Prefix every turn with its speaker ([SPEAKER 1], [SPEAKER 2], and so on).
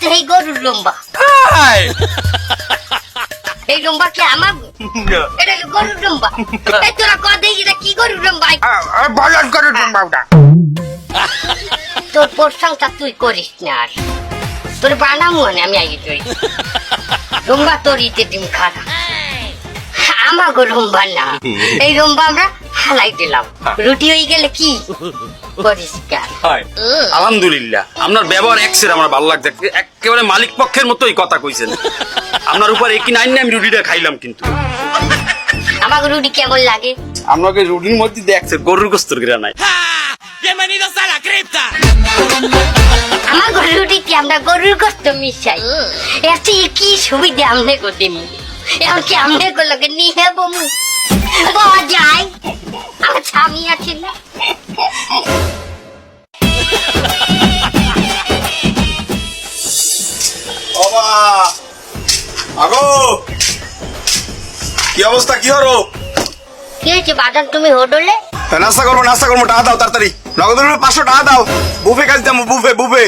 [SPEAKER 1] তো এই গরুর লম্বা। এই লম্বা কি আমার? এটা কি গরুর লম্বা? এই তোরা কয় দেখি এটা কি গরুর লম্বা?
[SPEAKER 2] বলদ গরুর লম্বা ওটা।
[SPEAKER 1] তোর প্রশংসা তুই করিস না আর। তোর বানাবো না আমি আগে তুই। লম্বা তোর ইতে ডিম খারা। আমাকে লম্বা না। এই লম্বা আমরা হালাই দিলাম। রুটি হয়ে গেলে কি পরিষ্কার।
[SPEAKER 3] আলহামদুলিল্লাহ, আপনার ব্যবহার এক্সের আমার ভালো লাগছে। একেবারে মালিক পক্ষের মতোই কথা কইছেন। আপনার উপর একই নাইন আমি রুটিটা খাইলাম, কিন্তু
[SPEAKER 1] আমাকে রুটি কেমন লাগে?
[SPEAKER 3] আপনাকে রুটির মধ্যে দেখছে গরুর গোস্তর গিরা নাই।
[SPEAKER 1] আমার রুটিতে আমরা গরুর গোস্ত মিশাই। এতে কি সুবিধা আমনে করতে এখন কি আমনে করলে নিয়ে বমু বাবা যাই। আমার স্বামী আছে না?
[SPEAKER 2] আগো কি অবস্থা, কি হলো?
[SPEAKER 1] কি হয়েছে বাজান, তুমি হোটেলে?
[SPEAKER 2] নাস্তা করবো টাকা দাও তাড়াতাড়ি, নগদ 500 টাকা দাও। বুফে কাজ দাম, বুফে